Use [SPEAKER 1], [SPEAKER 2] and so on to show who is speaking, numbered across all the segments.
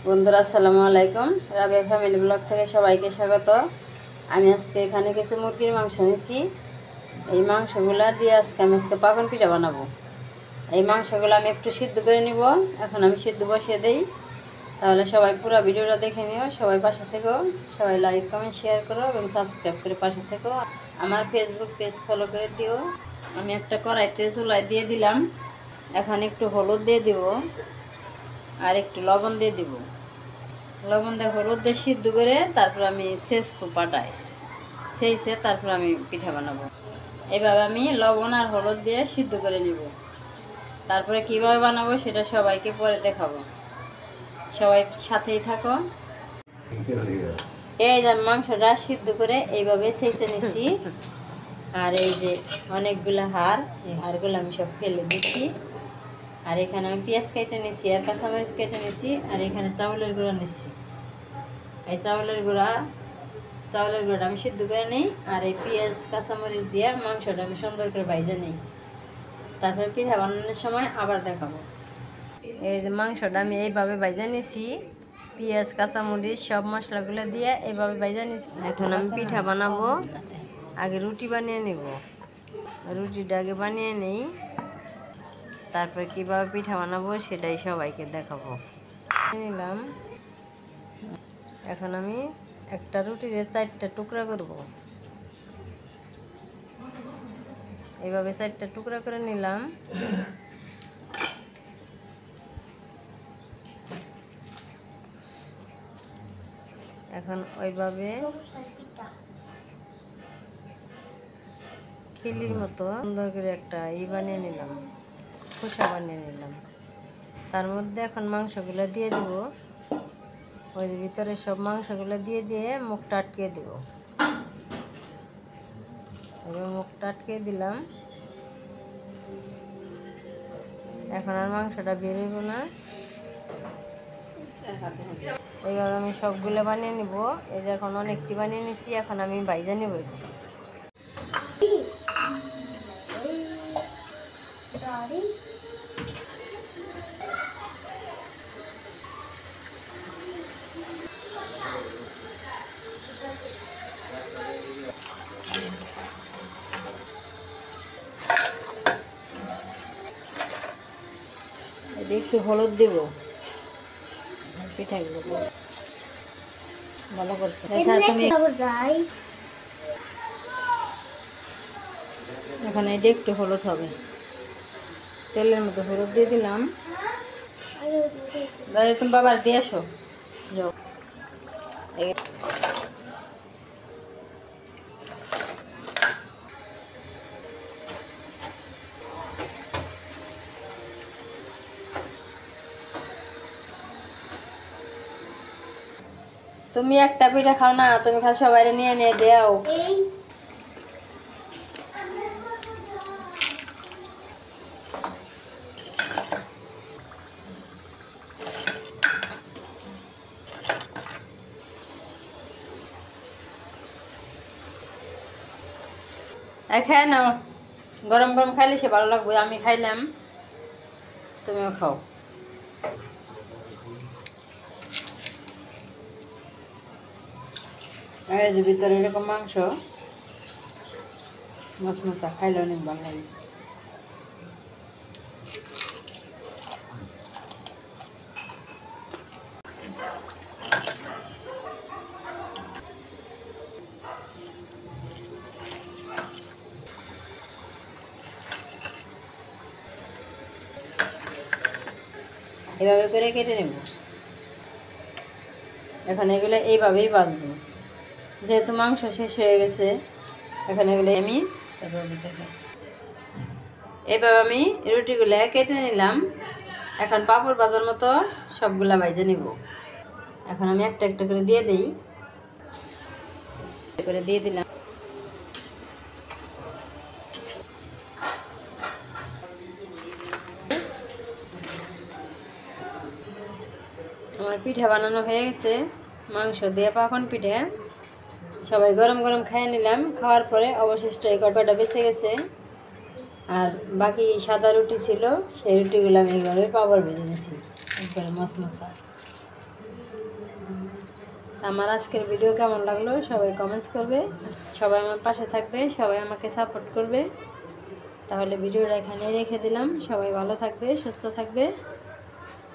[SPEAKER 1] বন্ধুরা আসসালামু আলাইকুম। রাবিয়া ফ্যামিলি ব্লগ থেকে সবাইকে স্বাগত। আমি আজকে এখানে কিছু মুরগির মাংস নিয়েছি। এই মাংসগুলা দিয়ে আমি পাকন পিঠা বানাবো। এই মাংসগুলো আমি একটু সিদ্ধ করে নিব। এখন আমি সিদ্ধ বসিয়ে দিই। তাহলে সবাই পুরো ভিডিওটা দেখে নিও। সবাই পাশে থেকেও, সবাই লাইক কমেন্ট শেয়ার করো এবং সাবস্ক্রাইব করে পাশে থেকেও। আমার ফেসবুক পেজ ফলো করে দিও। আমি একটা কড়াইতে চুলায় দিয়ে দিলাম। এখন একটু হলুদ দিয়ে দিব আর একটু লবণ দিয়ে দিব। লবণ দিয়ে হলুদ দিয়ে সিদ্ধ করে তারপর আমি শেষকো পাটাই তারপর আমি পিঠা বানাবো। এইভাবে আমি লবণ আর হলুদ দিয়ে সিদ্ধ করে নিব। তারপরে কিভাবে বানাবো সেটা সবাইকে পরে দেখাবো। সবাই সাথেই থাকো। এই যে মাংসটা সিদ্ধ করে এইভাবে ছেঁচে নিছি। আর এই যে অনেকগুলো হাড়, এই হাড়গুলো আমি সব ফেলে দিচ্ছি। আর এখানে আমি পেঁয়াজ কেটে নিছি আর কাঁচামরিচ কেটে নিছি। আর এখানে চাউলের গুঁড়া নিচ্ছি। এই চাউলের গুঁড়াটা আমি সিদ্ধ করে নিই। আর এই পেঁয়াজ কাঁচামরিচ দিয়ে মাংসটা আমি সুন্দর করে ভাজে নিই। তারপরে পিঠা বানানোর সময় আবার দেখাবো। এই যে মাংসটা আমি এইভাবে ভাজে নিছি, পেঁয়াজ কাঁচামরিচ সব মশলাগুলো দিয়ে এইভাবে ভাজে নিছি। এখন আমি পিঠা বানাবো। আগে রুটি বানিয়ে নিব। রুটিটা আগে বানিয়ে নিই, তারপরে কীভাবে পিঠা বানাবো সেটাই সবাইকে দেখাবো। নিলাম। এখন আমি একটা রুটির 4টা টুকরা করব। এইভাবে 4টা টুকরা করে নিলাম। এখন ওইভাবে খিলির মতো সুন্দর করে একটা বানিয়ে নিলাম, খোসা বানিয়ে নিলাম। তার মধ্যে এখন মাংসগুলো দিয়ে দেব। ওই ভিতরে সব মাংসগুলো দিয়ে দিয়ে মুখটা আটকে দেব। এবার মুখটা আটকে দিলাম। এখন আর মাংসটা বেরোইব না। এইভাবে আমি সবগুলো বানিয়ে নিব। এই যে এখন অনেকটি বানিয়ে নিছি। এখন আমি ভাইজা নিব একটু। একটু হলুদ দেব পিঠাগুলো ভালো করছে। এখন এটা একটু হলুদ হবে। তেলের মধ্যে হলুদ দিয়ে দিলাম। তুমি বাবার দিয়ে আসো। তুমি একটা পিঠা খাও না, তুমি খালি সবাই নিয়ে নিয়ে দেও। খাই নাও, গরম গরম খাইলে সে ভালো লাগবে। আমি খাইলাম, তুমিও খাও। এই যে ভিতরে এরকম মাংস মশমশা, খাইলে অনেক ভালো লাগে। এভাবে করে কেটে নেব। এখন এগুলো এইভাবেই বাঁধবো। যেহেতু মাংস শেষ হয়ে গেছে, এখন এগুলো আমি এইভাবে আমি রুটিগুলো কেটে নিলাম। এখন পাঁপড় ভাজার মতো সবগুলা ভাজে নিব। এখন আমি একটা একটা করে দিয়ে দিই। করে দিয়ে দিলাম। আমার পিঠা বানানো হয়ে গেছে, মাংস দিয়ে পাকন পিঠে। সবাই গরম গরম খেয়ে নিলাম। খাওয়ার পরে অবশিষ্ট এই কটা বেঁচে গেছে। আর বাকি সাদা রুটি ছিল, সেই রুটিগুলো আমি এইভাবে পাঁপড় ভেজে নিয়েছি একবারে মশমশা। আমার আজকের ভিডিও কেমন লাগলো সবাই কমেন্টস করবে, সবাই আমার পাশে থাকবে, সবাই আমাকে সাপোর্ট করবে। তাহলে ভিডিওটা এখানেই রেখে দিলাম। সবাই ভালো থাকবে, সুস্থ থাকবে,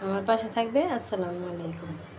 [SPEAKER 1] আমার পাশে থাকবে। আসসালামু আলাইকুম।